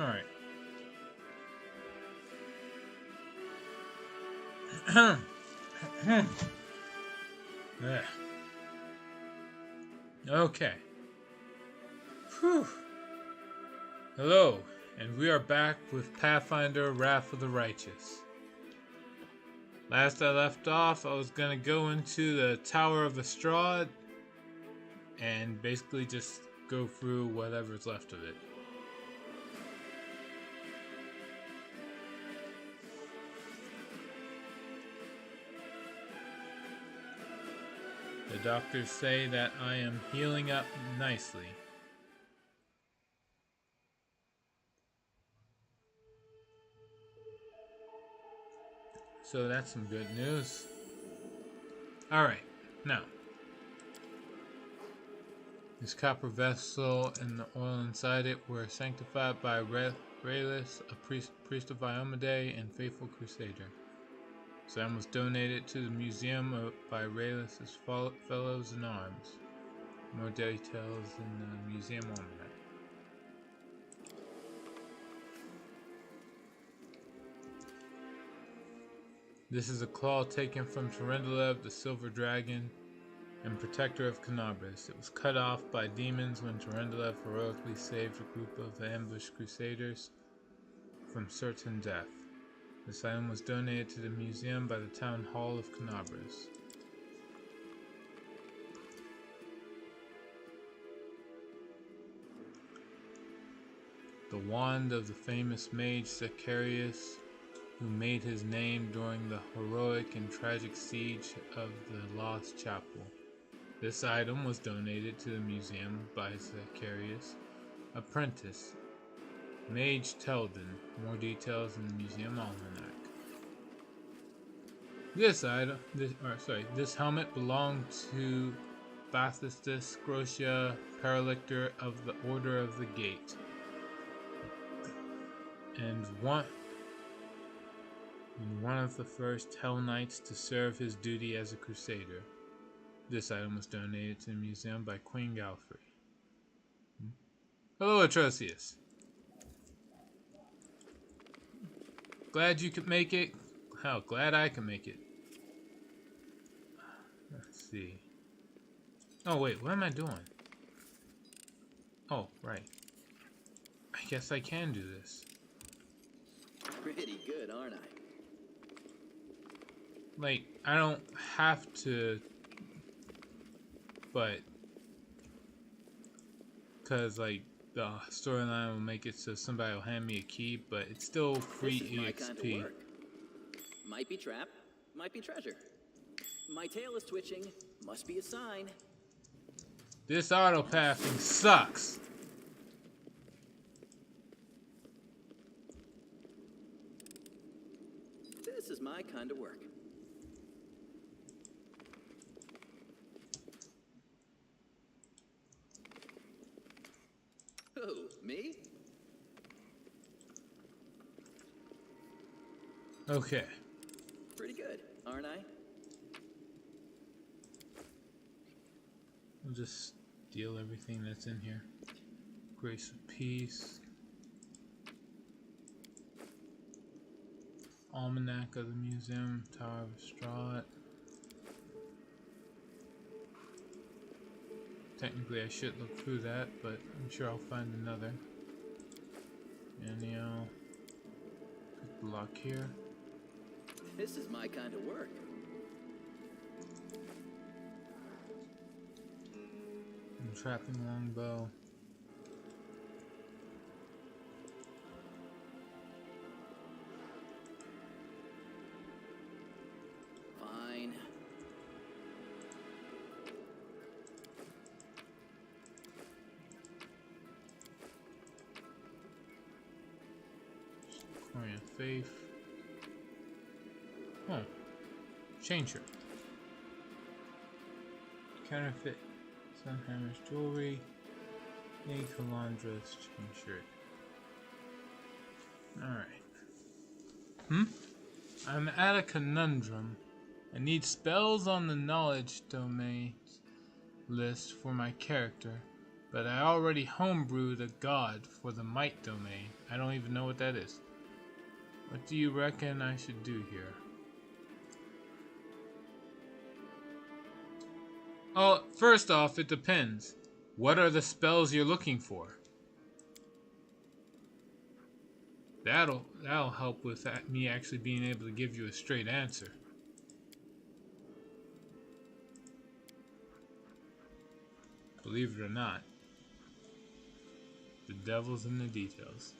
Alright. Okay. Whew. Hello, and we are back with Pathfinder Wrath of the Righteous. Last I left off, I was gonna go into the Tower of Strahd and basically just go through whatever's left of it. The doctors say that I am healing up nicely. So that's some good news. Alright, now. This copper vessel and the oil inside it were sanctified by Raylis, a priest of Iomedae and faithful crusader. Sam was donated to the museum by Raylis' fellows in arms. More details in the museum almanac. This is a claw taken from Tarendalev, the Silver Dragon, and protector of Kenabres. It was cut off by demons when Tarendalev heroically saved a group of ambushed crusaders from certain death. This item was donated to the museum by the town hall of Kenabres. The wand of the famous mage Zacharias, who made his name during the heroic and tragic siege of the Lost Chapel. This item was donated to the museum by Zacharias' apprentice, Mage Teldon. More details in the museum almanac. This helmet belonged to Bathistus Grocia, Paralictor of the Order of the Gate, and one of the first Hell Knights to serve his duty as a crusader. This item was donated to the museum by Queen Galfrey. Hello, Atrocious. Glad you could make it. Hell, glad I could make it. Let's see. Oh, wait, what am I doing? Oh, right. I guess I can do this. Pretty good, aren't I? Like, I don't have to, but because like the storyline will make it so somebody will hand me a key, but it's still free This is my EXP. kind of work. Might be trap, might be treasure. My tail is twitching, must be a sign. This auto pathing sucks. This is my kind of work. Who, me? Okay. Pretty good, aren't I? I'll just steal everything that's in here. Grace of Peace. Almanac of the Museum, Tower of Strahd. Technically I should look through that, but I'm sure I'll find another. And pick the lock here. This is my kind of work. Trapping longbow. Fine. Coin of Faith. Oh. Changer. Counterfeit Sunhammer's jewelry. A Calandra's chain shirt. Alright. I'm at a conundrum. I need spells on the knowledge domain list for my character, But I already homebrewed a god for the Might domain. I don't even know what that is. What do you reckon I should do here? Oh, first off, it depends. What are the spells you're looking for? That'll help with me actually being able to give you a straight answer. Believe it or not, the devil's in the details.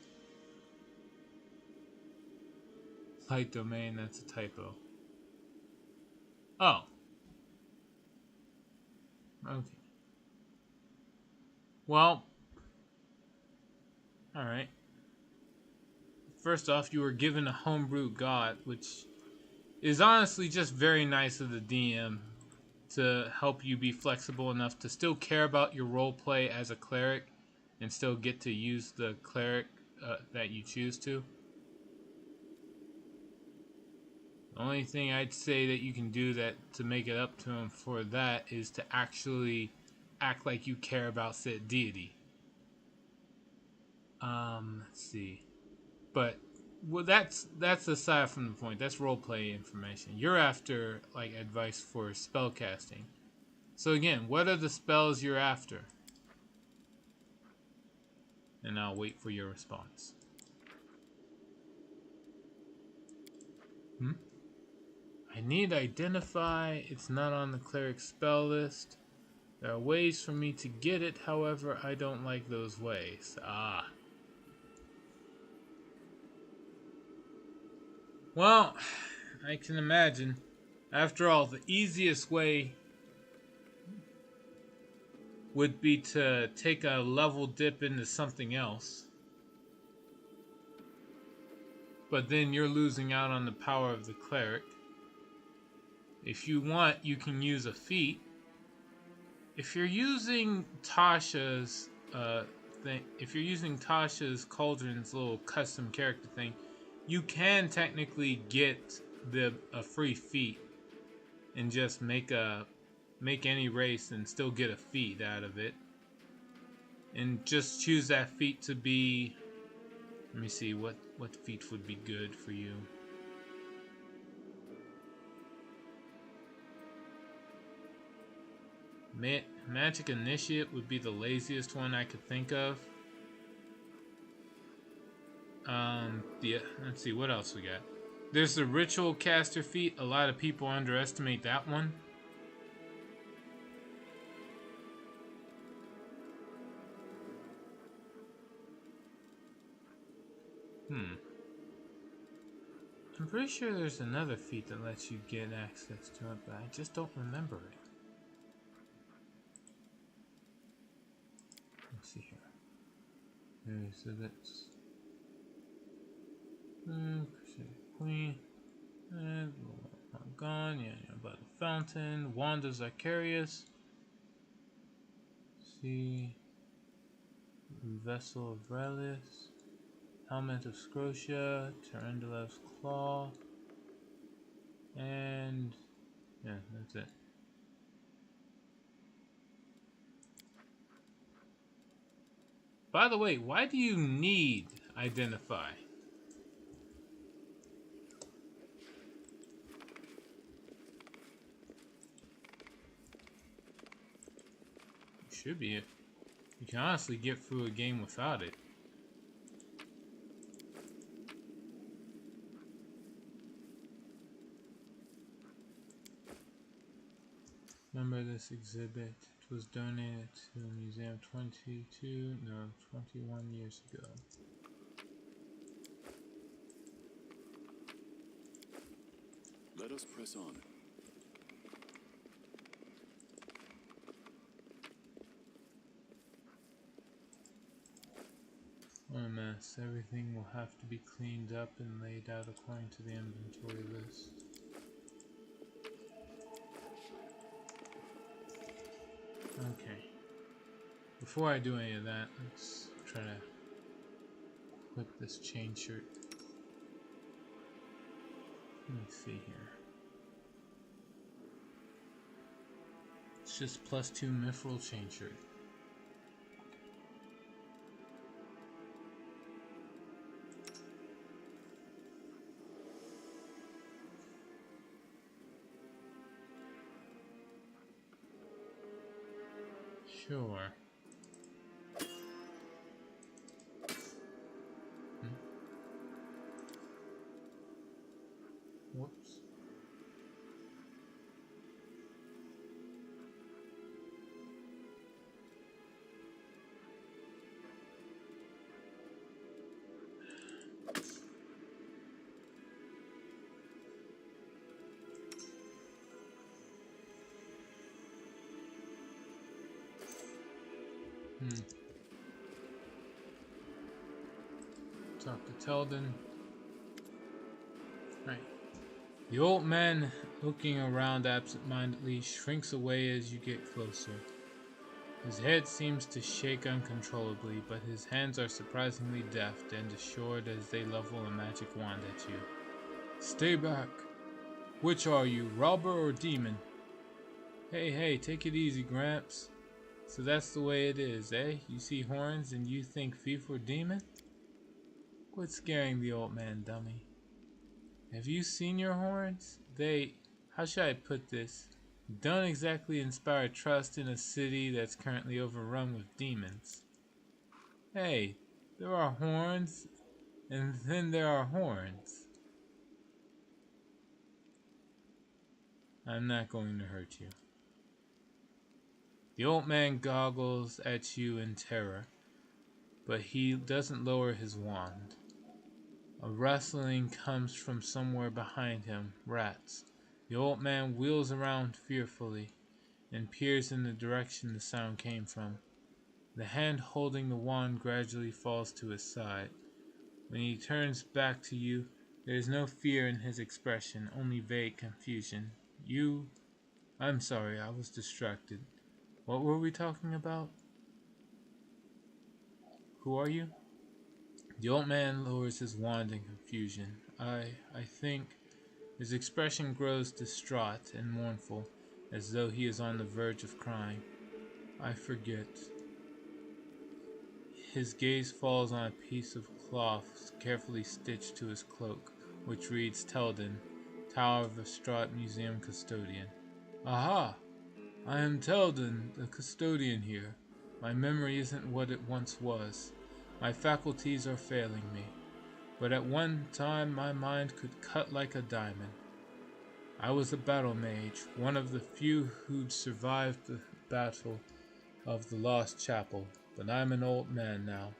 Light domain, that's a typo. Oh. Okay. Well, alright. First off, you were given a homebrew god, which is honestly just very nice of the DM to help you be flexible enough to still care about your roleplay as a cleric and still get to use the cleric that you choose to. The only thing I'd say that you can do that to make it up to him for that is to actually act like you care about said deity. Let's see. But well, that's aside from the point. That's roleplay information. You're after like advice for spell casting. So again, what are the spells you're after? And I'll wait for your response. I need identify. It's not on the cleric spell list. There are ways for me to get it, however, I don't like those ways. Ah. Well, I can imagine. After all, the easiest way would be to take a level dip into something else. But then you're losing out on the power of the cleric. If you want, you can use a feat. If you're using Tasha's if you're using Tasha's Cauldron's little custom character thing, you can technically get a free feat and just make any race and still get a feat out of it. And just choose that feat to be, let me see, what feat would be good for you. Magic Initiate would be the laziest one I could think of. Let's see, what else we got? There's the Ritual Caster feat. A lot of people underestimate that one. I'm pretty sure there's another feat that lets you get access to it, but I just don't remember it. Let's see here. Okay, so that's Queen. And gone. Yeah, by the fountain. Wand of Zacharias. See. Vessel of Relius. Helmet of Scrotia. Tarandalev's Claw. And yeah, that's it. By the way, why do you need Identify? Should be it. You can honestly get through a game without it. Remember this exhibit? It was donated to the museum 21 years ago. Let us press on. What a mess. Everything will have to be cleaned up and laid out according to the inventory list. Okay. Before I do any of that, let's try to equip this chain shirt. Let me see here. It's just +2 mithril chain shirt. Sure. Whoops. Talk to Teldin. Right. The old man, looking around absent-mindedly, shrinks away as you get closer. His head seems to shake uncontrollably, but his hands are surprisingly deft and assured as they level a magic wand at you. Stay back. Which are you, robber or demon? Hey, take it easy, Gramps. So that's the way it is, eh? You see horns and you think thief or demon? Quit scaring the old man, dummy. Have you seen your horns? How should I put this? Don't exactly inspire trust in a city that's currently overrun with demons. Hey, there are horns, and then there are horns. I'm not going to hurt you. The old man goggles at you in terror, but he doesn't lower his wand. A rustling comes from somewhere behind him. Rats. The old man wheels around fearfully and peers in the direction the sound came from. The hand holding the wand gradually falls to his side. When he turns back to you, there is no fear in his expression, only vague confusion. I'm sorry, I was distracted. What were we talking about? Who are you? The old man lowers his wand in confusion. I think... His expression grows distraught and mournful, as though he is on the verge of crying. I forget. His gaze falls on a piece of cloth carefully stitched to his cloak, which reads Teldin, Tower of the Strahd Museum Custodian. Aha! I am Teldin, the custodian here. My memory isn't what it once was. My faculties are failing me. But at one time my mind could cut like a diamond. I was a battle mage, one of the few who'd survived the battle of the Lost Chapel, but I'm an old man now.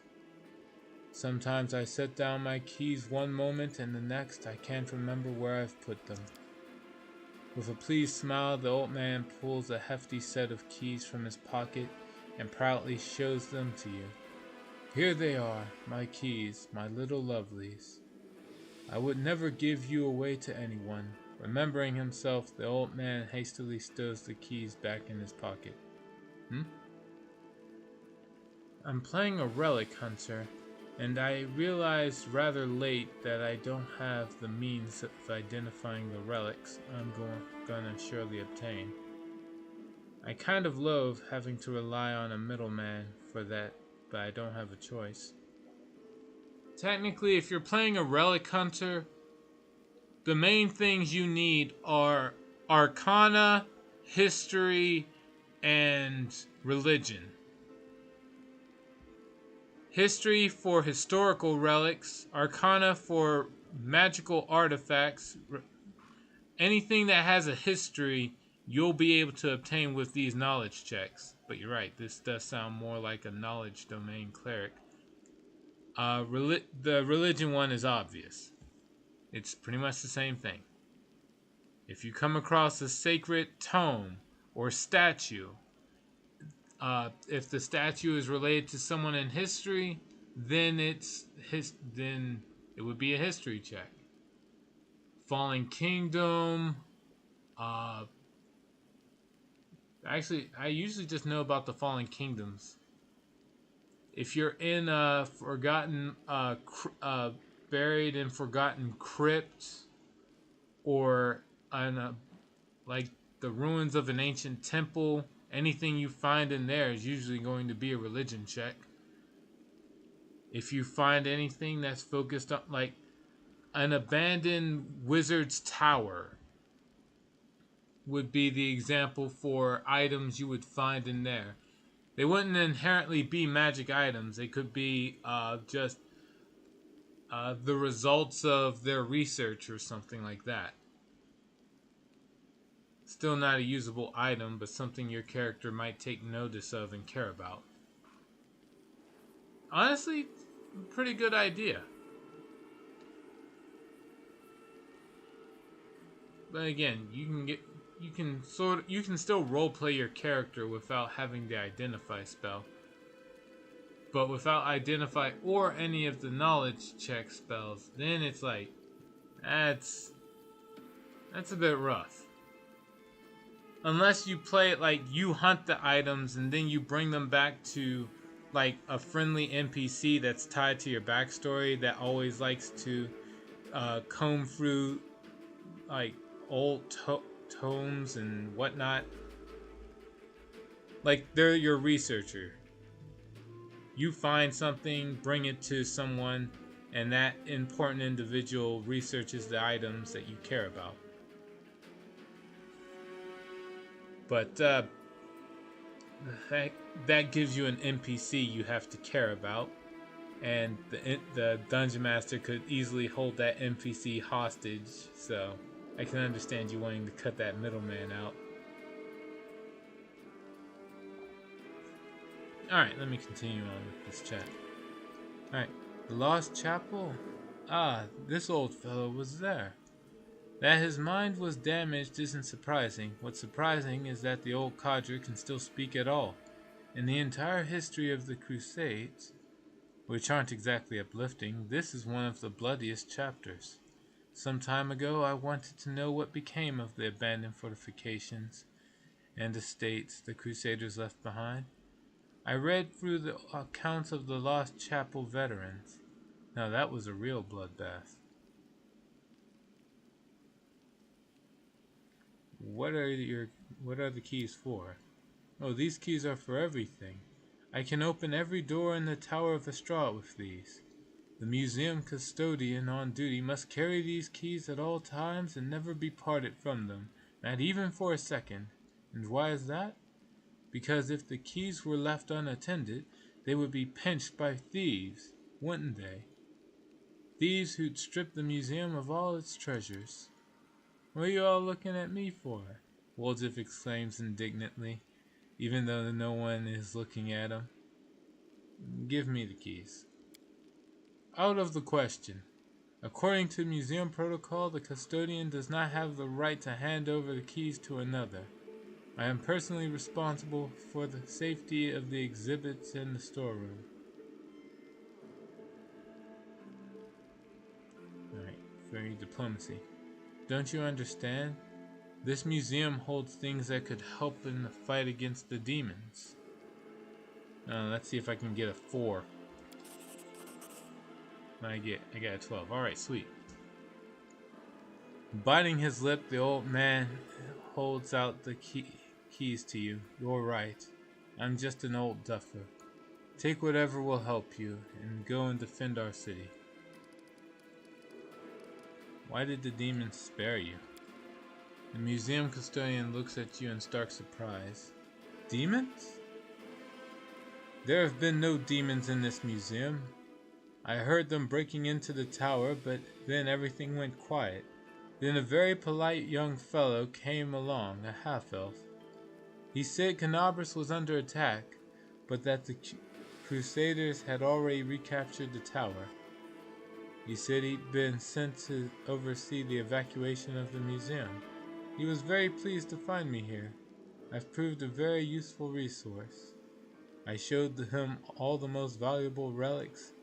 Sometimes I set down my keys one moment and the next I can't remember where I've put them. With a pleased smile, the old man pulls a hefty set of keys from his pocket and proudly shows them to you. Here they are, my keys, my little lovelies. I would never give you away to anyone. Remembering himself, the old man hastily stows the keys back in his pocket. I'm playing a relic hunter, and I realized rather late that I don't have the means of identifying the relics I'm gonna surely obtain. I kind of loathe having to rely on a middleman for that, but I don't have a choice. Technically, if you're playing a relic hunter, the main things you need are Arcana, History, and Religion. History for historical relics, Arcana for magical artifacts. Anything that has a history, you'll be able to obtain with these knowledge checks. But you're right, this does sound more like a knowledge domain cleric. The religion one is obvious. It's pretty much the same thing. If you come across a sacred tome or statue, if the statue is related to someone in history, then then it would be a history check. Fallen Kingdom. Actually, I usually just know about the Fallen Kingdoms. If you're in a forgotten, buried in forgotten crypt, or on like the ruins of an ancient temple, anything you find in there is usually going to be a religion check. If you find anything that's focused on, like, an abandoned wizard's tower would be the example for items you would find in there. They wouldn't inherently be magic items. They could be just the results of their research or something like that. Still not a usable item, but something your character might take notice of and care about. Honestly, pretty good idea. But again, you can still roleplay your character without having the identify spell. But without identify or any of the knowledge check spells, then it's like that's a bit rough. Unless you play it like you hunt the items and then you bring them back to like a friendly NPC that's tied to your backstory that always likes to comb through like old tomes and whatnot. Like they're your researcher. You find something, bring it to someone, and that important individual researches the items that you care about. But that gives you an NPC you have to care about, and the dungeon master could easily hold that NPC hostage. So I can understand you wanting to cut that middleman out. Alright, let me continue on with this chat. Alright, the Lost Chapel? Ah, this old fellow was there. That his mind was damaged isn't surprising. What's surprising is that the old codger can still speak at all. In the entire history of the Crusades, which aren't exactly uplifting, this is one of the bloodiest chapters. Some time ago, I wanted to know what became of the abandoned fortifications and estates the Crusaders left behind. I read through the accounts of the Lost Chapel veterans. Now that was a real bloodbath. What are the keys for? Oh, these keys are for everything. I can open every door in the Tower of Estrahot with these. The museum custodian on duty must carry these keys at all times and never be parted from them, not even for a second. And why is that? Because if the keys were left unattended, they would be pinched by thieves, wouldn't they? Thieves who'd strip the museum of all its treasures. What are you all looking at me for? Woldzeff exclaims indignantly, even though no one is looking at him. Give me the keys. Out of the question. According to museum protocol, the custodian does not have the right to hand over the keys to another. I am personally responsible for the safety of the exhibits in the storeroom. Alright, very diplomacy. Don't you understand? This museum holds things that could help in the fight against the demons. Let's see if I can get a 4. I got a 12. Alright, sweet. Biting his lip, the old man holds out the keys to you. You're right. I'm just an old duffer. Take whatever will help you, and go and defend our city. Why did the demons spare you? The museum custodian looks at you in stark surprise. Demons? There have been no demons in this museum. I heard them breaking into the tower, but then everything went quiet. Then a very polite young fellow came along, a half-elf. He said Canabras was under attack, but that the Crusaders had already recaptured the tower. He said he'd been sent to oversee the evacuation of the museum. He was very pleased to find me here. I've proved a very useful resource. I showed him all the most valuable relics,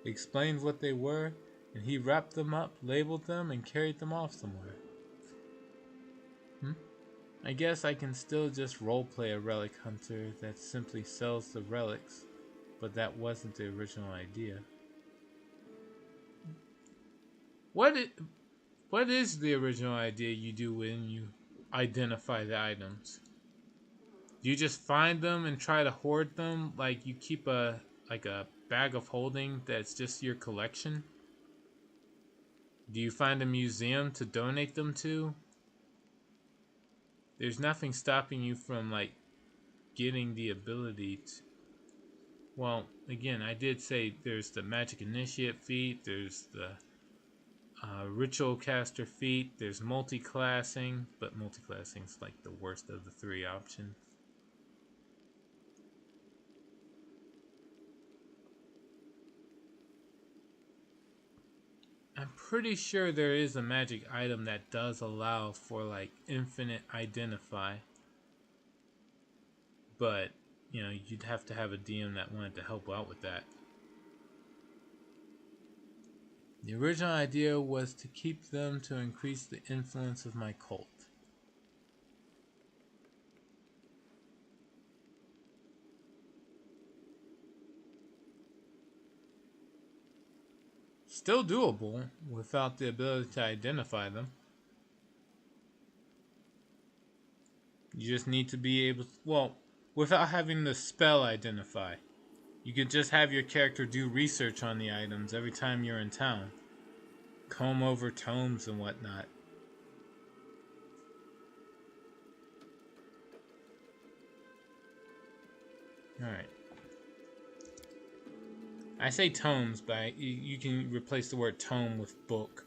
explained what they were, and he wrapped them up, labeled them, and carried them off somewhere. I guess I can still just roleplay a relic hunter that simply sells the relics, but that wasn't the original idea. What is the original idea you do when you identify the items? Do you just find them and try to hoard them like you keep a bag of holding that's just your collection? Do you find a museum to donate them to? There's nothing stopping you from getting the ability to... Well, again, I did say there's the Magic Initiate feat, there's the Ritual Caster feat, there's multi-classing, but multi-classing's like the worst of the three options. I'm pretty sure there is a magic item that does allow for like infinite identify. But, you know, you'd have to have a DM that wanted to help out with that. The original idea was to keep them to increase the influence of my cult. Still doable without the ability to identify them. You just need to be able to, well, without having the spell identify. You could just have your character do research on the items every time you're in town. Comb over tomes and whatnot. Alright. I say tomes, but you can replace the word tome with book.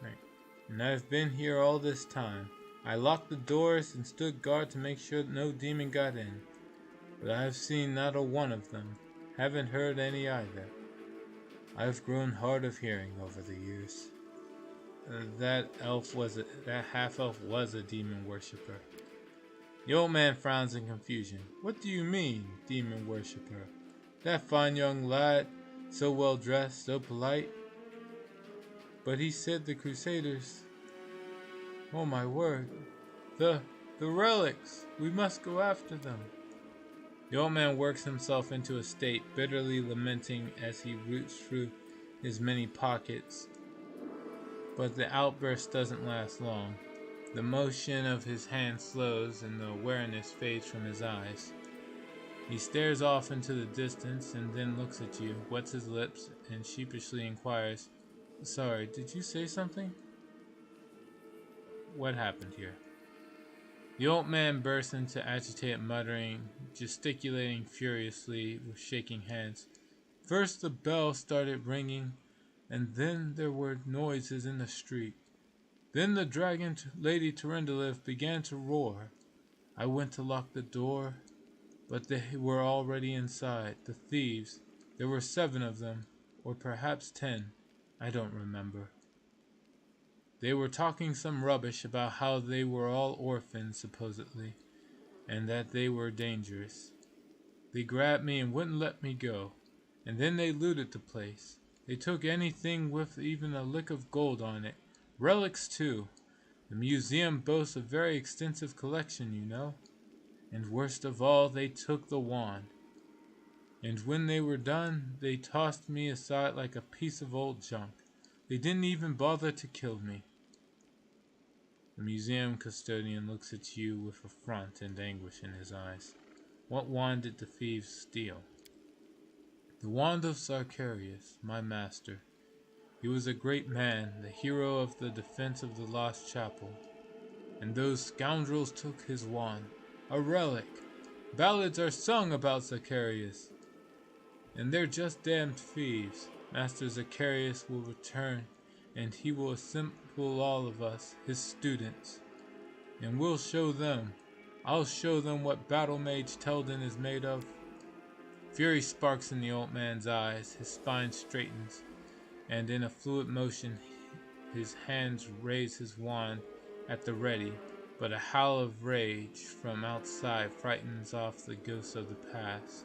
Right. And I've been here all this time. I locked the doors and stood guard to make sure no demon got in. But I've seen not a one of them. Haven't heard any either. I've grown hard of hearing over the years. That half-elf was a demon worshipper. The old man frowns in confusion. What do you mean, demon worshipper? That fine young lad, so well dressed, so polite. But he said the Crusaders. Oh my word. The relics. We must go after them. The old man works himself into a state, bitterly lamenting as he roots through his many pockets. But the outburst doesn't last long. The motion of his hand slows and the awareness fades from his eyes. He stares off into the distance and then looks at you, wets his lips, and sheepishly inquires, "Sorry, did you say something?" What happened here? The old man bursts into agitated muttering, gesticulating furiously with shaking hands. First the bell started ringing, and then there were noises in the street. Then the dragon Lady Tyrendelev began to roar. I went to lock the door, but they were already inside. The thieves, there were 7 of them, or perhaps 10, I don't remember. They were talking some rubbish about how they were all orphans, supposedly, and that they were dangerous. They grabbed me and wouldn't let me go, and then they looted the place. They took anything with even a lick of gold on it. Relics, too. The museum boasts a very extensive collection, you know. And worst of all, they took the wand. And when they were done, they tossed me aside like a piece of old junk. They didn't even bother to kill me. The museum custodian looks at you with affront and anguish in his eyes. What wand did the thieves steal? The wand of Sarkarius, my master. He was a great man, the hero of the defense of the lost chapel. And those scoundrels took his wand. A relic! Ballads are sung about Zacharias. And they're just damned thieves. Master Zacharias will return, and he will assemble all of us, his students. And we'll show them. I'll show them what Battle Mage Teldin is made of. Fury sparks in the old man's eyes, his spine straightens, and in a fluid motion his hands raise his wand at the ready, but a howl of rage from outside frightens off the ghosts of the past.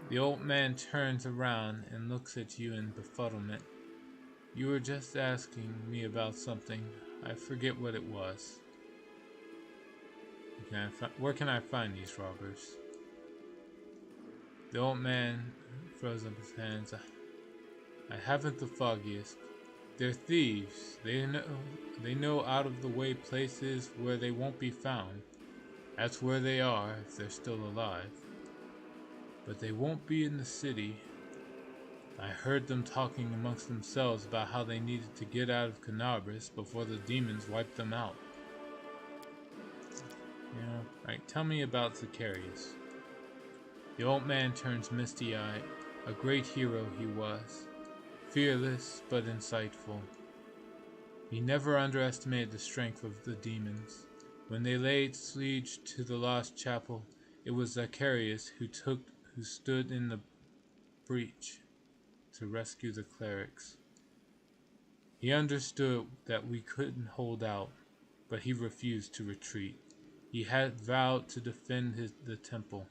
The old man turns around and looks at you in befuddlement. You were just asking me about something. I forget what it was. Where can I find these robbers? The old man throws up his hands. I haven't the foggiest. They're thieves. They know out of the way places where they won't be found. That's where they are if they're still alive. But they won't be in the city. I heard them talking amongst themselves about how they needed to get out of Canabris before the demons wiped them out. Yeah. Alright, tell me about Zacharias. The old man turns misty-eyed. A great hero he was. Fearless, but insightful. He never underestimated the strength of the demons. When they laid siege to the lost chapel, it was Zacharias who stood in the breach to rescue the clerics. He understood that we couldn't hold out, but he refused to retreat. He had vowed to defend the temple.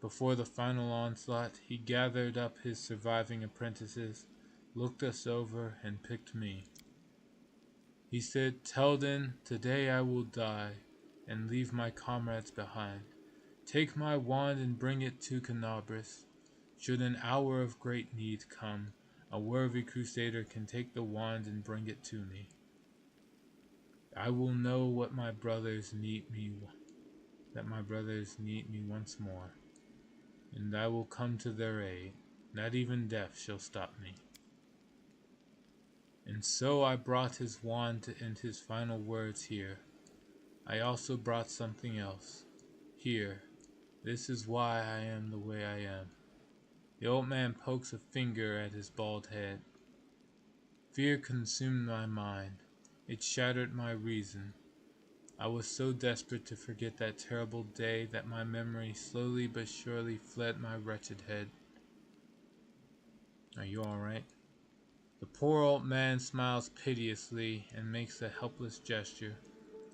Before the final onslaught, he gathered up his surviving apprentices, looked us over, and picked me. He said, "Telden, today I will die and leave my comrades behind. Take my wand and bring it to Canabris. Should an hour of great need come, a worthy crusader can take the wand and bring it to me. I will know what my brothers need me, that my brothers need me once more, and I will come to their aid. Not even death shall stop me." And so I brought his wand and his final words here. I also brought something else. Here, this is why I am the way I am. The old man pokes a finger at his bald head. Fear consumed my mind. It shattered my reason. I was so desperate to forget that terrible day that my memory slowly but surely fled my wretched head. Are you all right? The poor old man smiles piteously and makes a helpless gesture.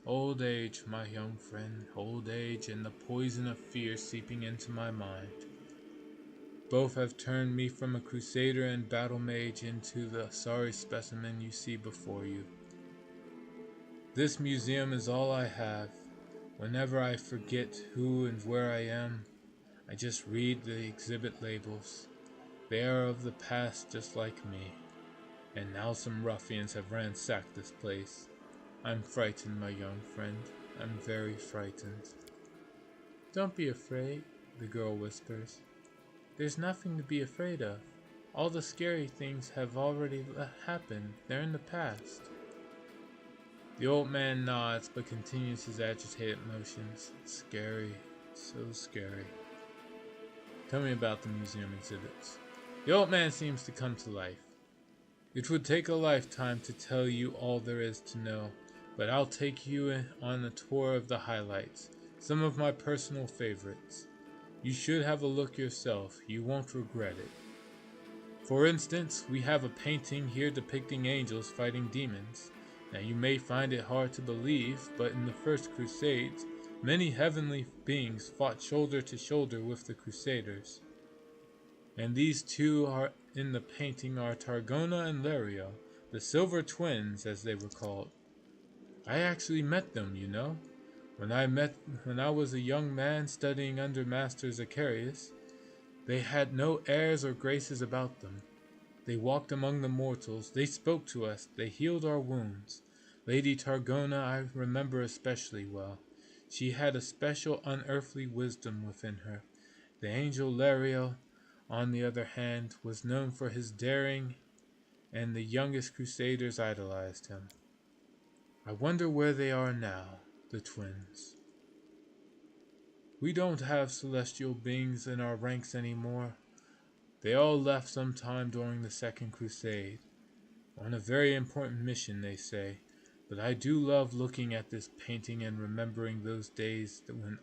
Old age, my young friend, old age and the poison of fear seeping into my mind. Both have turned me from a crusader and battle mage into the sorry specimen you see before you. This museum is all I have. Whenever I forget who and where I am, I just read the exhibit labels. They are of the past just like me. And now some ruffians have ransacked this place. I'm frightened, my young friend. I'm very frightened. Don't be afraid, the girl whispers. There's nothing to be afraid of. All the scary things have already happened. They're in the past. The old man nods but continues his agitated motions. Scary. So scary. Tell me about the museum exhibits. The old man seems to come to life. It would take a lifetime to tell you all there is to know, but I'll take you on a tour of the highlights, some of my personal favorites. You should have a look yourself. You won't regret it. For instance, we have a painting here depicting angels fighting demons. Now you may find it hard to believe, but in the First Crusades, many heavenly beings fought shoulder to shoulder with the Crusaders. And these two are in the painting are Targona and Lario, the Silver Twins as they were called. I actually met them, you know. When I was a young man studying under Master Zacharias, they had no airs or graces about them. They walked among the mortals, they spoke to us, they healed our wounds. Lady Targona I remember especially well. She had a special unearthly wisdom within her. The angel Lario, on the other hand, was known for his daring, and the youngest crusaders idolized him. I wonder where they are now, the twins. We don't have celestial beings in our ranks anymore. They all left sometime during the Second Crusade. On a very important mission, they say. But I do love looking at this painting and remembering those days when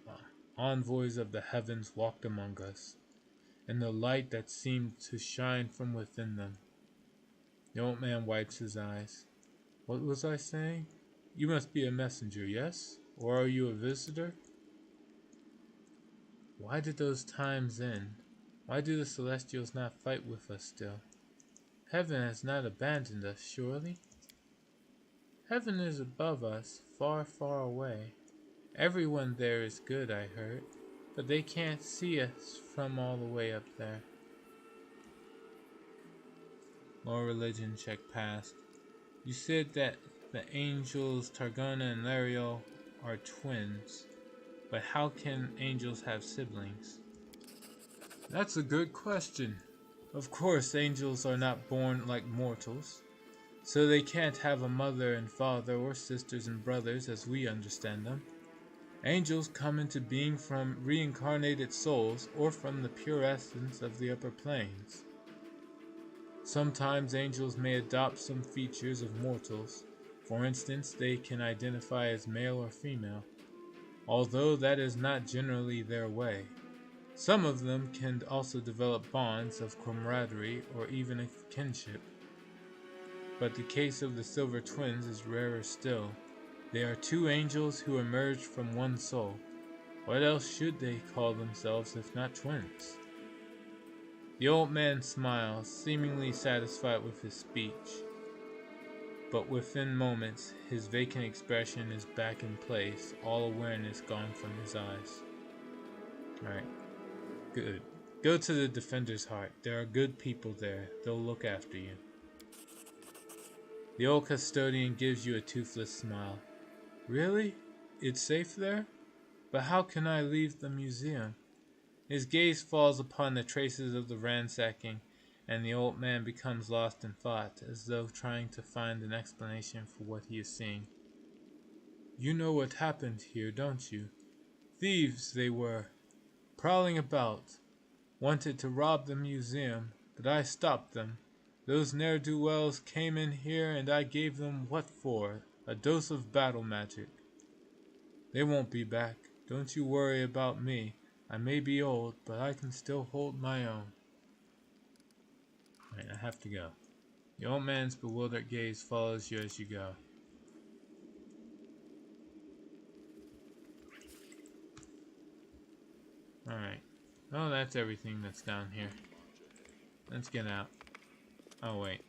envoys of the heavens walked among us, and the light that seemed to shine from within them. The old man wipes his eyes. What was I saying? You must be a messenger, yes? Or are you a visitor? Why did those times end? Why do the Celestials not fight with us still? Heaven has not abandoned us, surely? Heaven is above us, far, far away. Everyone there is good, I heard, but they can't see us from all the way up there. More religion check passed. You said that the angels Targona and Lario are twins. But how can angels have siblings? That's a good question. Of course, angels are not born like mortals, so they can't have a mother and father or sisters and brothers as we understand them. Angels come into being from reincarnated souls or from the pure essence of the upper planes. Sometimes angels may adopt some features of mortals. For instance, they can identify as male or female, although that is not generally their way. Some of them can also develop bonds of camaraderie or even a kinship. But the case of the Silver Twins is rarer still. They are two angels who emerged from one soul. What else should they call themselves if not twins? The old man smiles, seemingly satisfied with his speech. But within moments, his vacant expression is back in place, all awareness gone from his eyes. Alright, good. Go to the Defender's Heart. There are good people there. They'll look after you. The old custodian gives you a toothless smile. Really? It's safe there? But how can I leave the museum? His gaze falls upon the traces of the ransacking, and the old man becomes lost in thought, as though trying to find an explanation for what he is seeing. You know what happened here, don't you? Thieves they were, prowling about, wanted to rob the museum, but I stopped them. Those ne'er-do-wells came in here and I gave them what for? A dose of battle magic. They won't be back. Don't you worry about me. I may be old, but I can still hold my own. Right, I have to go. The old man's bewildered gaze follows you as you go. Alright. Oh, that's everything that's down here. Let's get out. Oh, wait.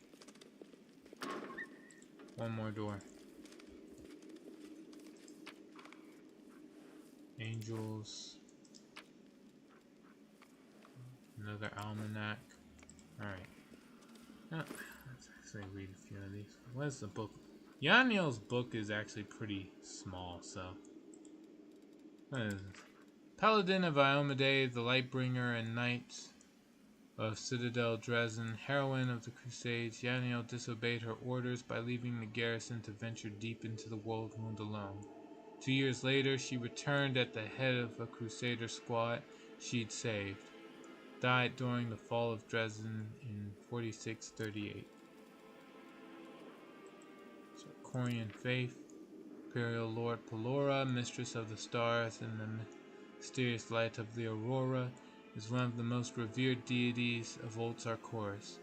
One more door. Angels. Another almanac. Alright. Let's actually read a few of these. What is the book? Yaniel's book is actually pretty small, so. What is this? Paladin of Iomedae, the Lightbringer and Knight of Citadel Dresden, heroine of the Crusades, Yaniel disobeyed her orders by leaving the garrison to venture deep into the world wound alone. 2 years later, she returned at the head of a Crusader squad she'd saved. Died during the fall of Dresden in 4638. Sarkorian faith. Imperial Lord Pelora, mistress of the stars and the mysterious light of the aurora, is one of the most revered deities of old Sarkoris.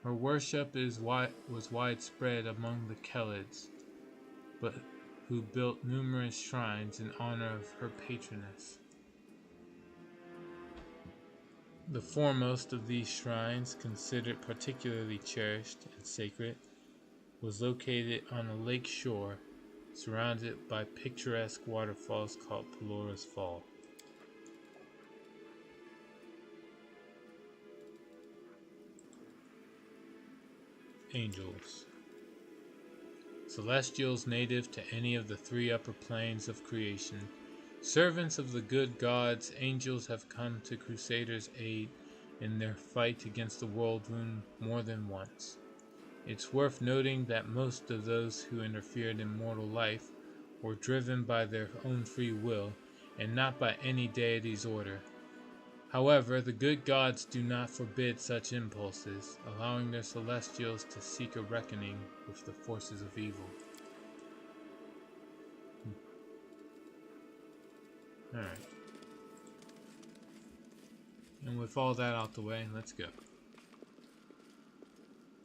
Her worship was widespread among the Kelids, but who built numerous shrines in honor of her patroness. The foremost of these shrines, considered particularly cherished and sacred, was located on a lake shore, surrounded by picturesque waterfalls called Pelora's Fall. Angels. Celestials native to any of the three upper planes of creation. Servants of the good gods, angels have come to Crusaders' aid in their fight against the world wound more than once. It's worth noting that most of those who interfered in mortal life were driven by their own free will and not by any deity's order. However, the good gods do not forbid such impulses, allowing their celestials to seek a reckoning with the forces of evil. Alright. And with all that out the way, let's go.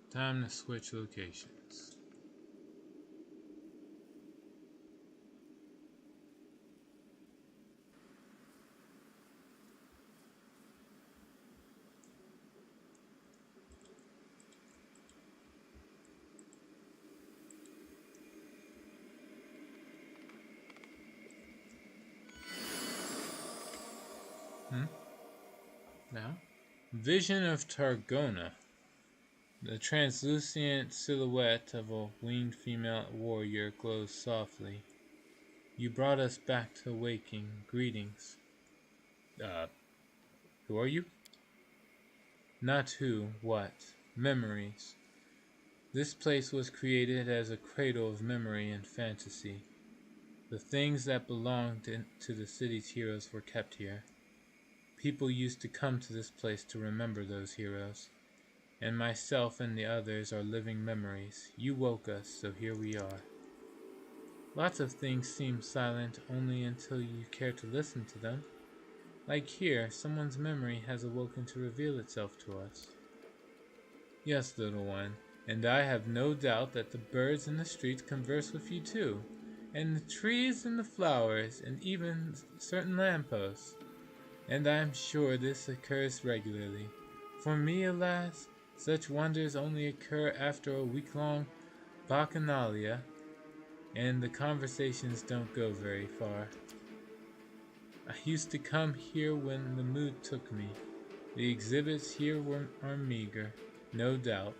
Time to switch locations. Now, Vision of Targona. The translucent silhouette of a winged female warrior glows softly. You brought us back to waking. Greetings. Who are you? Not who, what. Memories. This place was created as a cradle of memory and fantasy. The things that belonged to the city's heroes were kept here. People used to come to this place to remember those heroes. And myself and the others are living memories. You woke us, so here we are. Lots of things seem silent only until you care to listen to them. Like here, someone's memory has awoken to reveal itself to us. Yes, little one, and I have no doubt that the birds in the streets converse with you too, and the trees and the flowers, and even certain lampposts. And I am sure this occurs regularly. For me, alas, such wonders only occur after a week-long bacchanalia, and the conversations don't go very far. I used to come here when the mood took me. The exhibits here are meager, no doubt,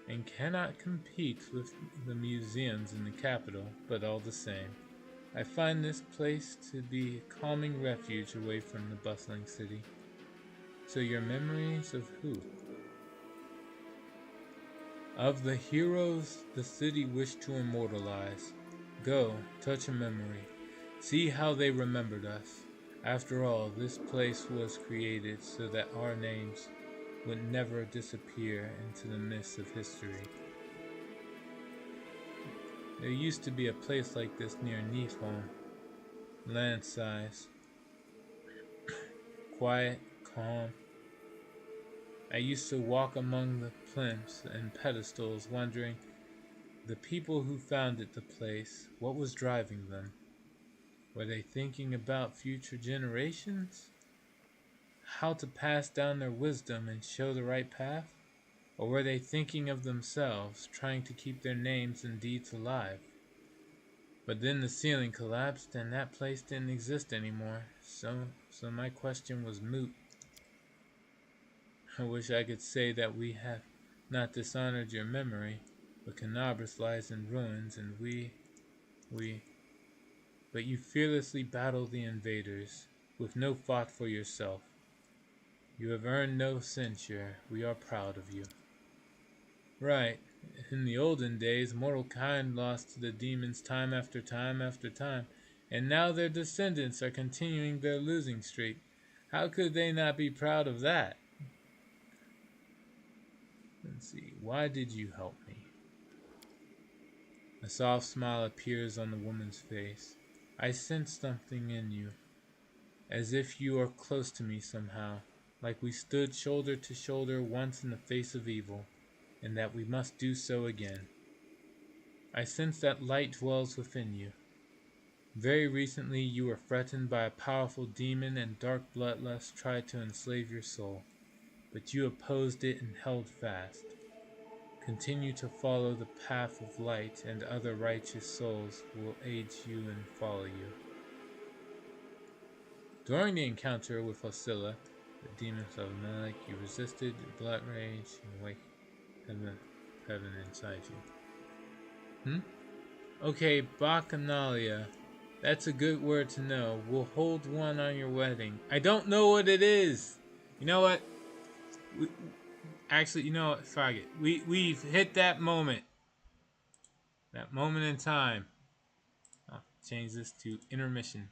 and cannot compete with the museums in the capital, but all the same, I find this place to be a calming refuge away from the bustling city. So your memories of who? Of the heroes the city wished to immortalize. Go, touch a memory. See how they remembered us. After all, this place was created so that our names would never disappear into the mists of history. There used to be a place like this near Niflheim. Land size. Quiet, calm. I used to walk among the plinths and pedestals wondering, the people who founded the place, what was driving them? Were they thinking about future generations? How to pass down their wisdom and show the right path? Or were they thinking of themselves, trying to keep their names and deeds alive? But then the ceiling collapsed and that place didn't exist anymore, so my question was moot. I wish I could say that we have not dishonored your memory, but Canabras lies in ruins, and but you fearlessly battle the invaders, with no thought for yourself. You have earned no censure. We are proud of you. Right. In the olden days, mortal kind lost to the demons time after time after time, and now their descendants are continuing their losing streak. How could they not be proud of that? Let's see. Why did you help me? A soft smile appears on the woman's face. I sense something in you, as if you are close to me somehow, like we stood shoulder to shoulder once in the face of evil, and that we must do so again. I sense that light dwells within you. Very recently you were threatened by a powerful demon, and dark bloodlust tried to enslave your soul, but you opposed it and held fast. Continue to follow the path of light, and other righteous souls will aid you and follow you. During the encounter with Oscilla, the demons of Melek, you resisted your blood rage and wake heaven inside you. Okay, Bacchanalia. That's a good word to know. We'll hold one on your wedding. I don't know what it is. You know what? Actually, you know what? Fuck it. We've hit that moment. That moment in time. I'll change this to intermission.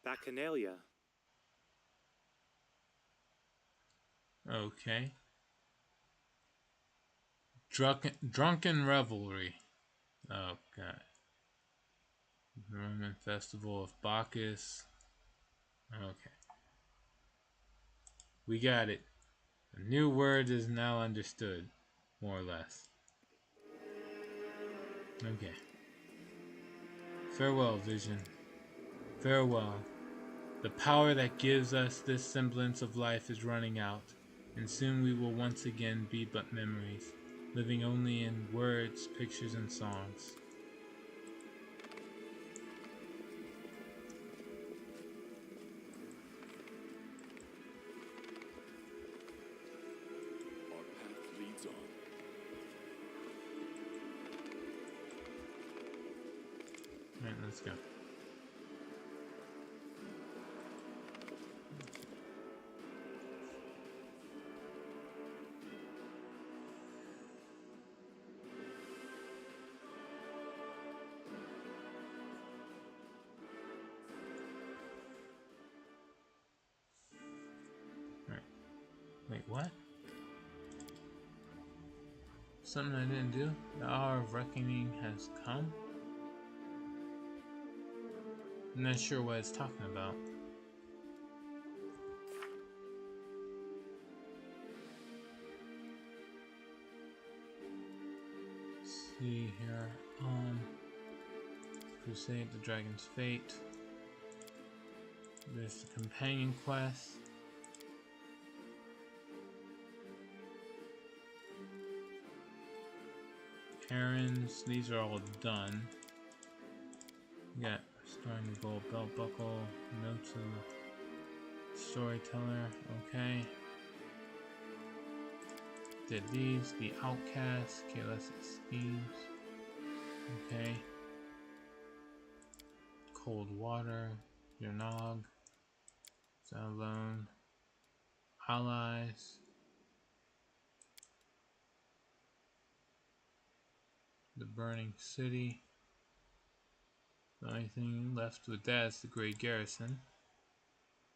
Bacchanalia. Okay. Drunken revelry. Oh god. The Roman festival of Bacchus. Okay. We got it. A new word is now understood, more or less. Okay. Farewell, vision. Farewell. The power that gives us this semblance of life is running out, and soon we will once again be but memories. living only in words, pictures, and songs. Our path leads on. Alright, let's go. Wait, what? Something I didn't do? The hour of reckoning has come? I'm not sure what it's talking about. Let's see here. Crusade the Dragon's Fate. There's the companion quest. Errands, these are all done. We got Restoring the Gold Belt Buckle, Notes of the Storyteller, okay. Did these, The Outcast, Chaotic Schemes, okay. Cold Water, Yonog, Alone, Allies. The Burning City. The only thing left with that is the Great Garrison.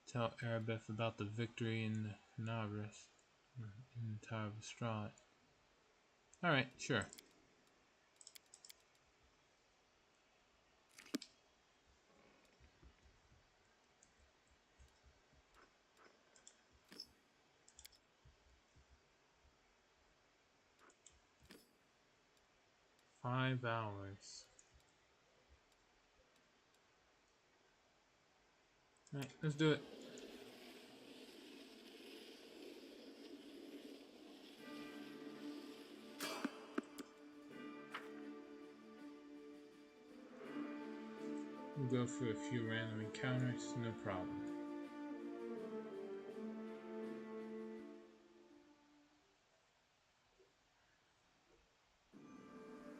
Tell Erebeth about the victory in the Canabras, in the Tower of Strahd. Alright, sure. $5 hours. Alright, let's do it. We'll go through a few random encounters, no problem.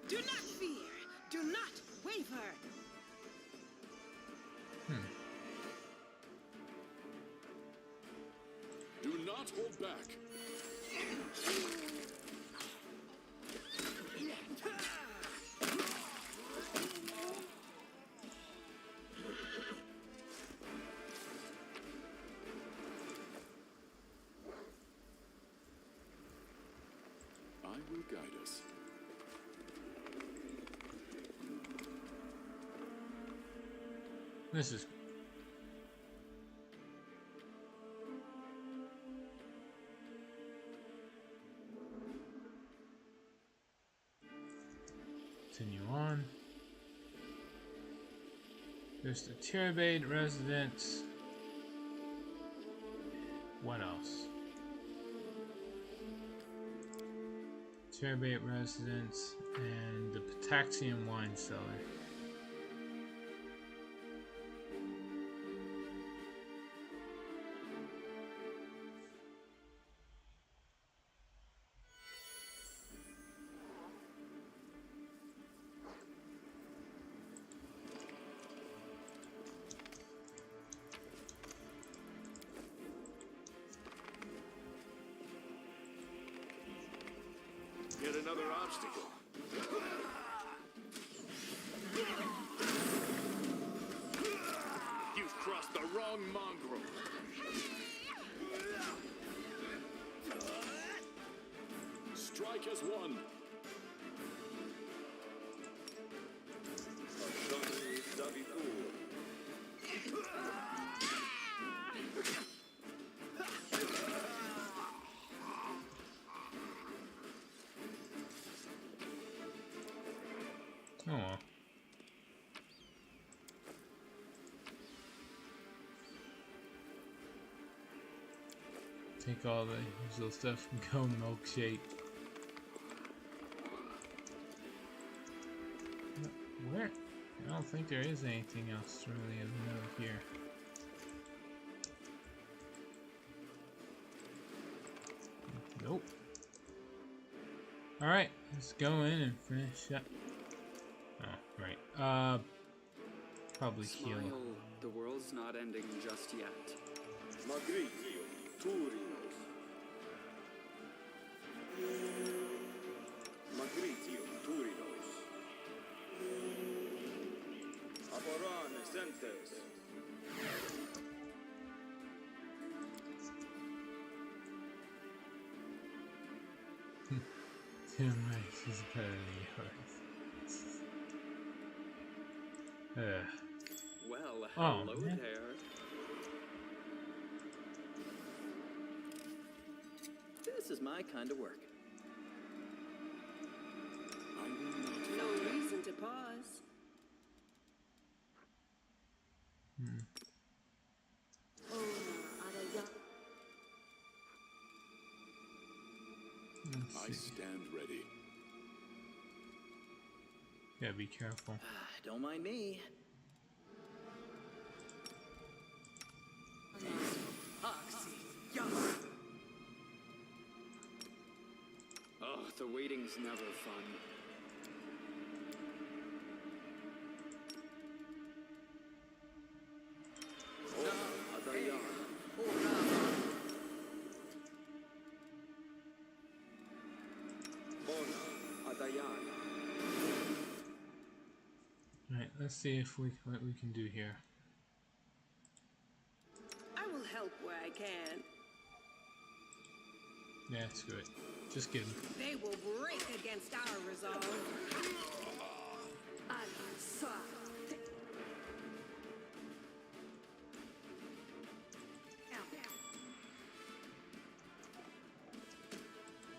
Do not fear! Do not waver! Do not hold back. I will guide us. This is continue on. There's the Tyrabade residence. What else? Tyrabade residence and the Pataxium wine cellar. Yet another obstacle. You've crossed the wrong mongrel. Strike as one. Oh well. Take all the usual stuff and go milkshake. where? I don't think there is anything else really of note here. Nope. Alright, let's go in and finish up. Oh, right. Probably heal. Smile, the world's not ending just yet. Magritio, Turinos. Magritio, Turinos. Aporane, Sentes. Tim Rice is better than yours. Well, Oh, hello man. there. This is my kind of work. I will not. No reason to pause. Let's I see. stand ready. Yeah, be careful. Don't mind me. Oh, the waiting's never fun. Alright, let's see if what we can do here. I will help where I can. Yeah, screw it. Just kidding. They will break against our resolve.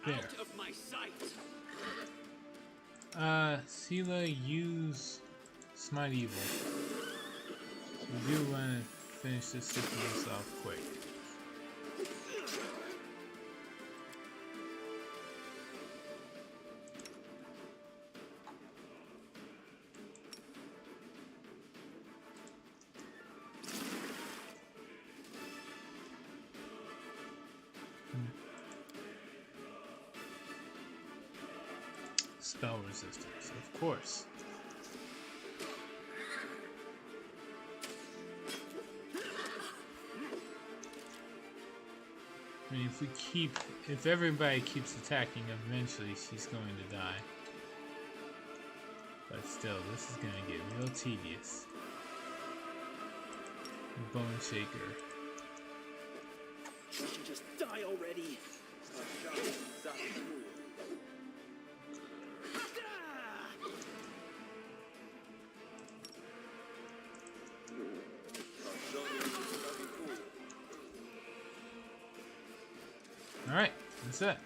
There. Out of my sight! Sela, use Smite Evil. We do want to finish this sequence off quick. Spell resistance, of course. I mean, if everybody keeps attacking, eventually she's going to die. But still, this is going to get real tedious. Bone Shaker. You should just die already. Alright, that's it.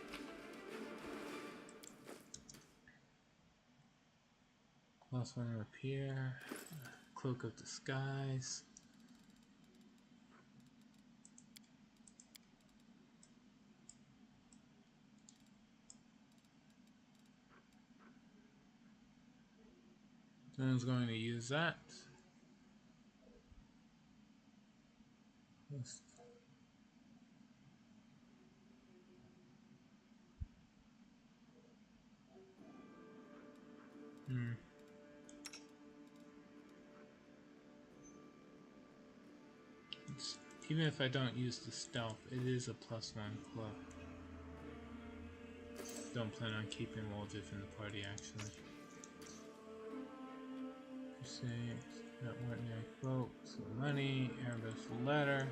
Last one to appear. Cloak of Disguise. Someone's going to use that. Even if I don't use the stealth, it is a +1 club. Don't plan on keeping Waldriff in the party, actually. Not ordinary quote, some money, Erebus letter.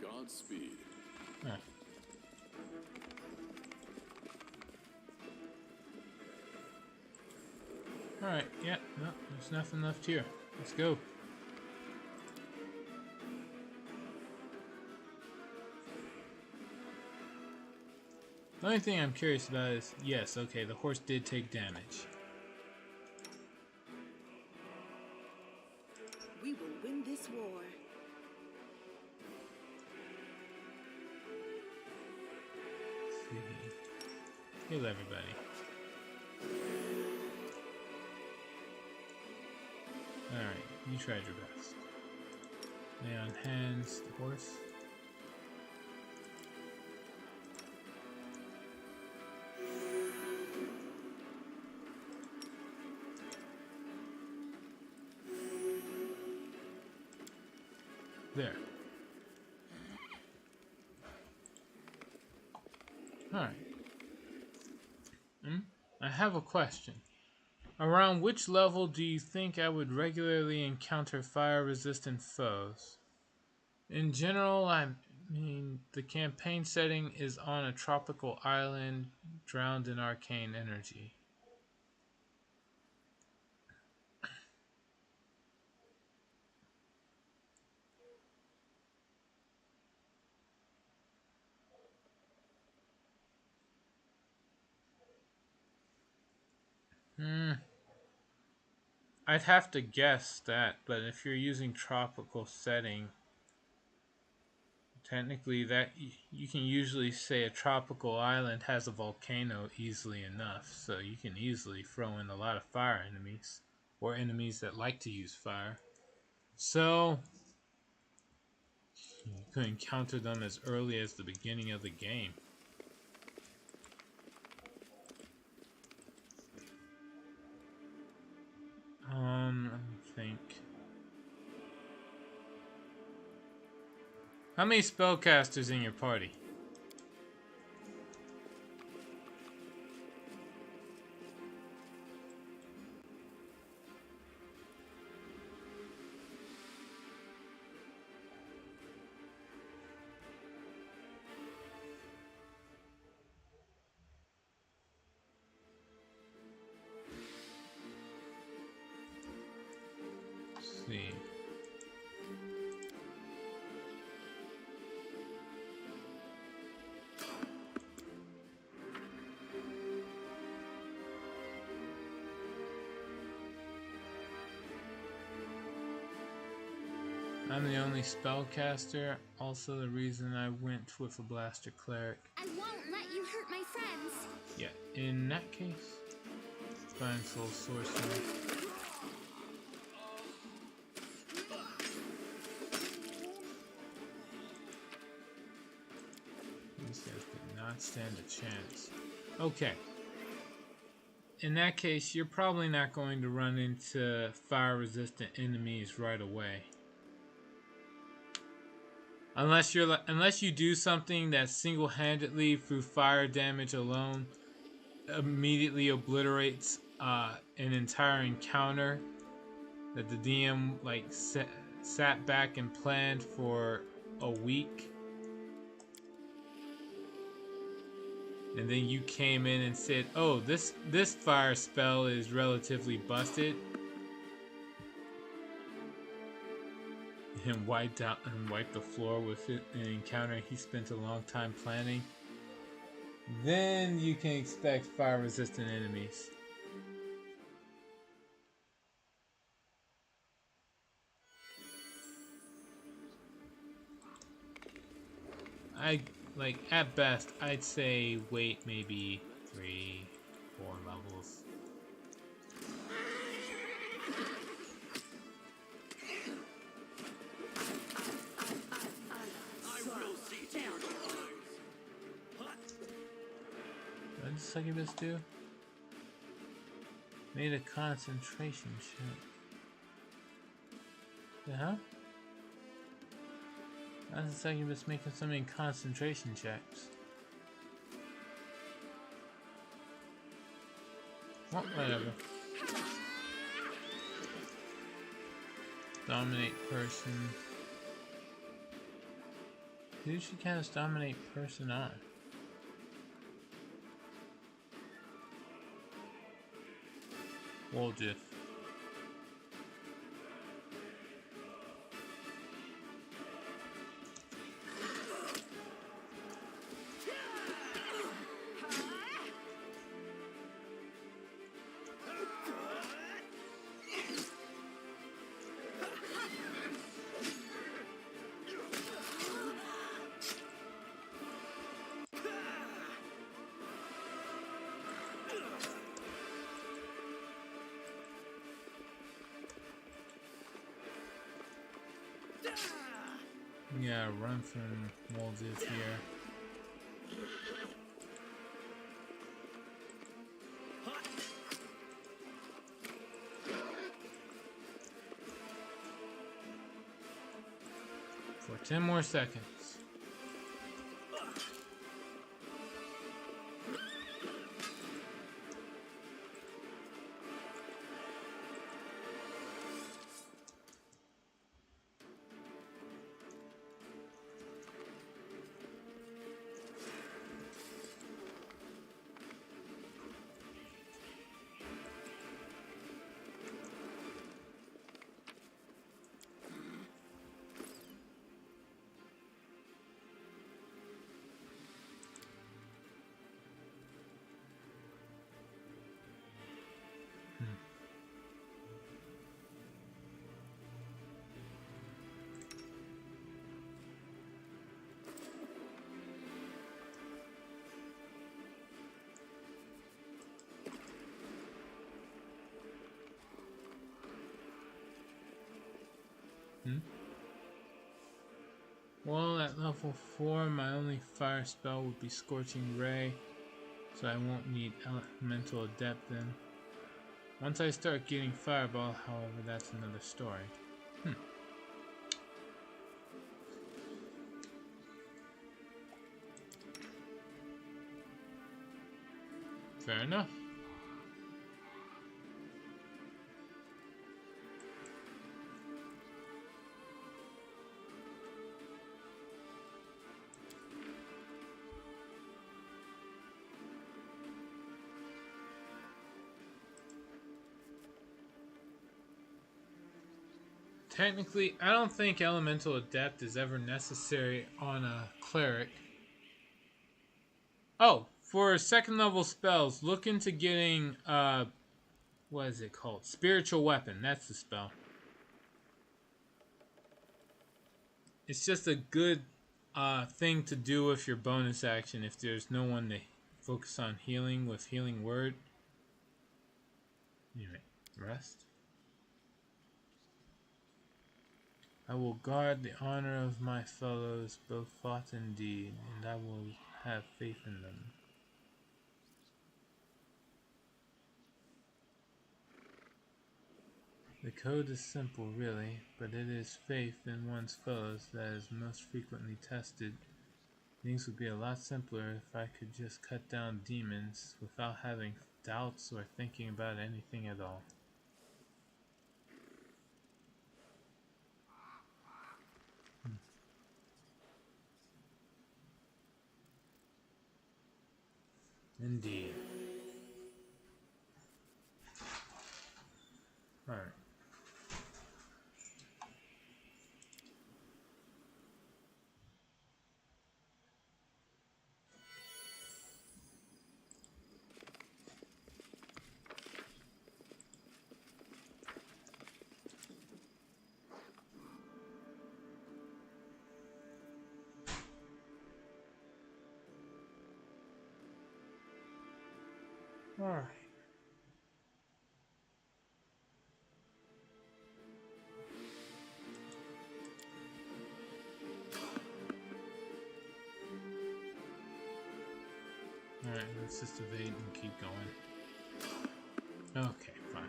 Godspeed. Ah. Alright, yeah, no, there's nothing left here. Let's go. The only thing I'm curious about is, yes, okay, the horse did take damage. We will win this war. Heal everybody. Alright, you tried your best. Lay on hands, the horse. There. Alright. I have a question. Around which level do you think I would regularly encounter fire-resistant foes? In general, I mean, the campaign setting is on a tropical island drowned in arcane energy. I'd have to guess that, but if you're using tropical setting, technically that you can usually say a tropical island has a volcano easily enough, so you can easily throw in a lot of fire enemies, or enemies that like to use fire. So you could encounter them as early as the beginning of the game. Let me think. How many spellcasters in your party? Let's see. I'm the only spellcaster, also the reason I went with a blaster cleric. I won't let you hurt my friends. Yeah, in that case, Divine Soul Sorcerer. These guys did not stand a chance. Okay. In that case, you're probably not going to run into fire-resistant enemies right away. Unless you do something that single-handedly, through fire damage alone, immediately obliterates an entire encounter that the DM like sat back and planned for a week, and then you came in and said, "Oh, this fire spell is relatively busted," and wiped the floor with it, an encounter he spent a long time planning. Then you can expect fire-resistant enemies. At best, I'd say wait maybe 3-4 levels. What did Succubus do? Made a concentration check. The hell? Why is the Succubus making so many concentration checks? Well, whatever. Dominate person. Who should cast Dominate person on? Woljif. Yeah, run from Moldiv here. For 10 more seconds. Well, at level 4, my only fire spell would be Scorching Ray, so I won't need Elemental Adept then. Once I start getting Fireball, however, that's another story. Fair enough. Technically, I don't think Elemental Adept is ever necessary on a cleric. Oh, for second level spells, look into getting, what is it called? Spiritual Weapon, that's the spell. It's just a good thing to do with your bonus action if there's no one to focus on healing with Healing Word. Anyway, rest. I will guard the honor of my fellows, both thought and deed, and I will have faith in them. The code is simple, really, but it is faith in one's fellows that is most frequently tested. Things would be a lot simpler if I could just cut down demons without having doubts or thinking about anything at all. Indeed. Alright. Alright. Alright, let's just evade and keep going. Okay, fine.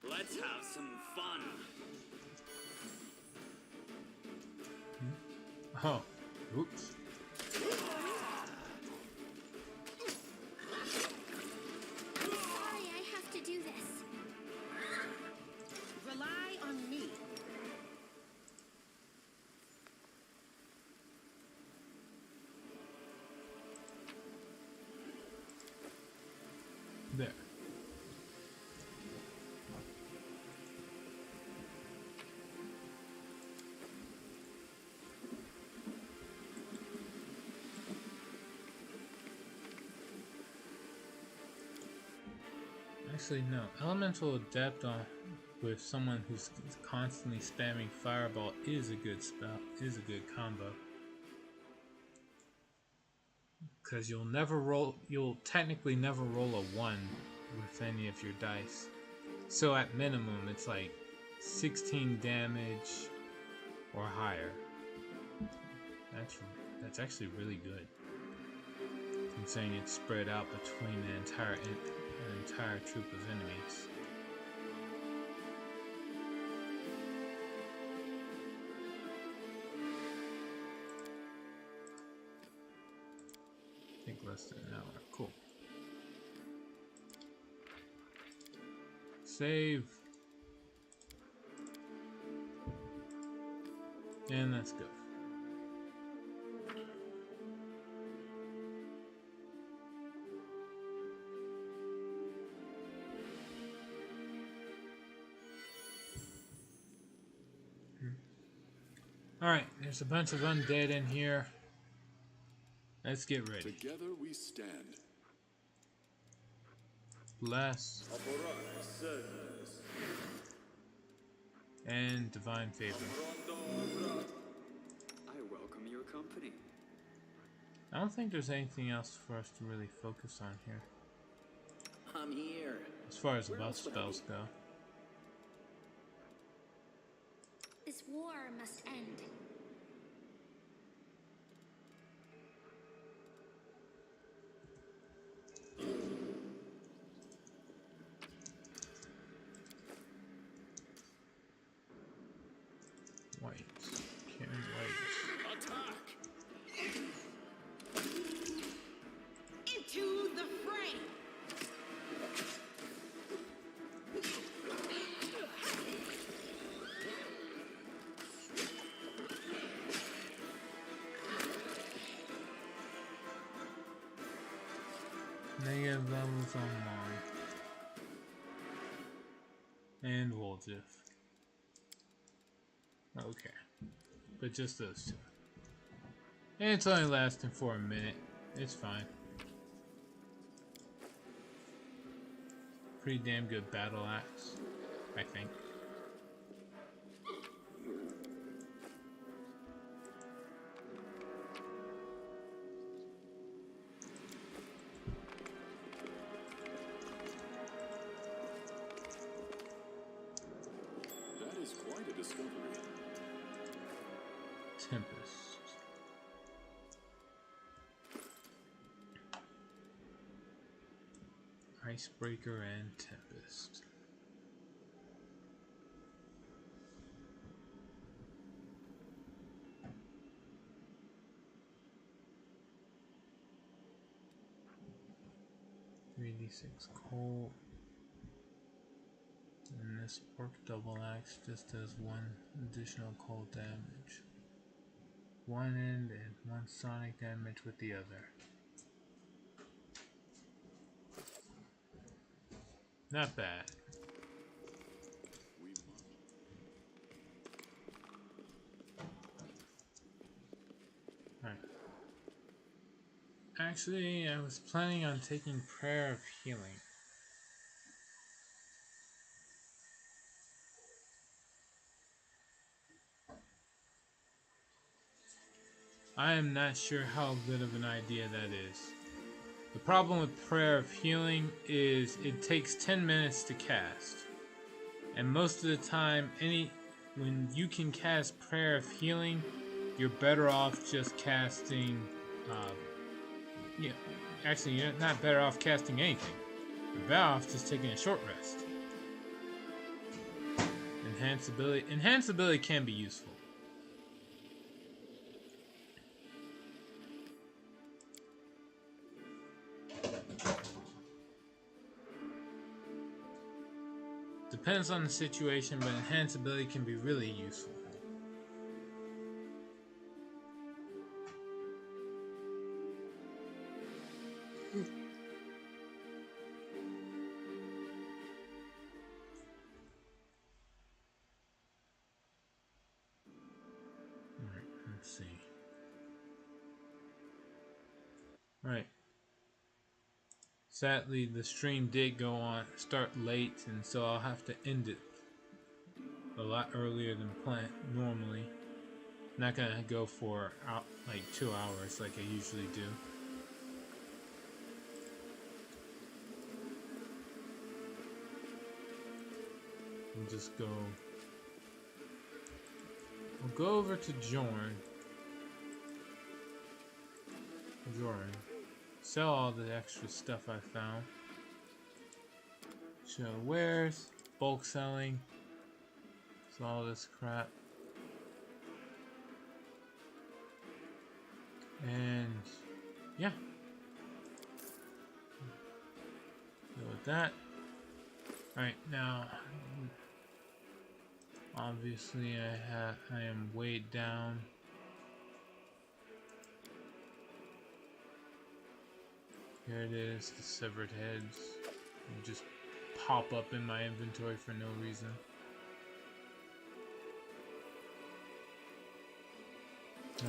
Let's have some fun. Oh, oops. Sorry, I have to do this. Rely on me. There. Actually, no. Elemental Adept on with someone who's constantly spamming Fireball is a good spell, is a good combo. because you'll technically never roll a 1 with any of your dice. So at minimum, it's like 16 damage or higher. That's actually really good, considering it's spread out between an entire troop of enemies. I think less than an hour. Cool. Save. And let's go. Alright, there's a bunch of undead in here. Let's get ready. Together we stand. Bless and divine favor. I welcome your company. I don't think there's anything else for us to really focus on here, I'm here. as far as Where buff else would I spells be? go. This war must end. White. Carry white. Attack! Into the fray! Negative levels on Mari. And Woljif. Okay. But just those two. And it's only lasting for a minute. It's fine. Pretty damn good battle axe, I think. That is quite a discovery. Tempest. Icebreaker and Tempest. $3d6 cold. And this orc double axe just does 1 additional cold damage. One end and 1 sonic damage with the other. Not bad. We must. Alright. Actually, I was planning on taking Prayer of Healing. I am not sure how good of an idea that is. The problem with Prayer of Healing is it takes 10 minutes to cast. And most of the time, when you can cast Prayer of Healing, you're better off just casting, actually you're not better off casting anything. You're better off just taking a short rest. Enhanceability can be useful. Depends on the situation, but enhanceability can be really useful. Alright, let's see. Alright. Sadly, the stream did start late, and so I'll have to end it a lot earlier than planned normally. Not gonna go for like 2 hours like I usually do. We'll just go. We'll go over to Jorn. Sell all the extra stuff I found. Show wares, bulk selling. So all this crap. And yeah. Go with that. Alright, now obviously I am weighed down. Here it is, the severed heads. They just pop up in my inventory for no reason.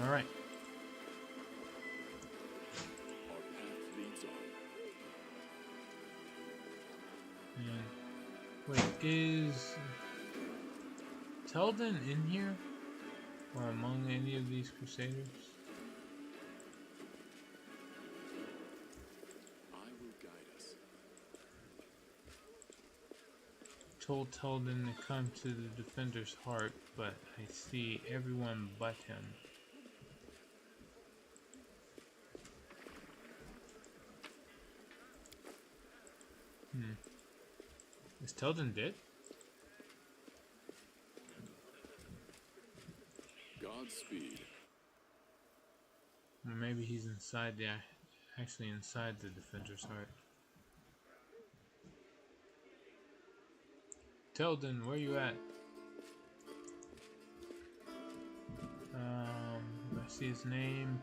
Alright. Our path leads on. And wait, is Teldin in here? Or among any of these crusaders? I will guide us. Told Teldin to come to the defender's heart, but I see everyone but him. Is Teldin dead? Godspeed. Or maybe he's inside the, actually inside the defender's heart. Teldin, where you at? I see his name.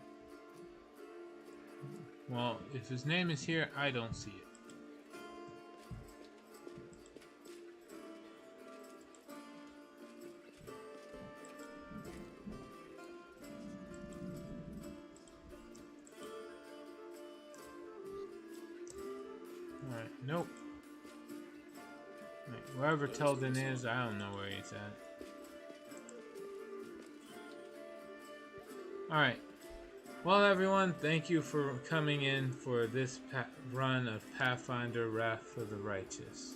Well, if his name is here, I don't see it. Alright, nope. Right, wherever Teldin is, I don't know where he's at. Alright. Well, everyone, thank you for coming in for this run of Pathfinder Wrath for the Righteous.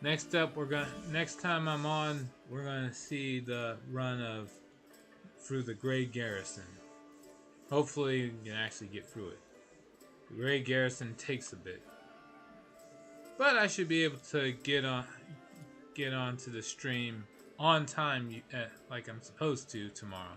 Next up, next time I'm on, we're gonna see the run of through the Grey Garrison. Hopefully, we can actually get through it. The Grey Garrison takes a bit. But I should be able to get on to the stream on time, like I'm supposed to tomorrow.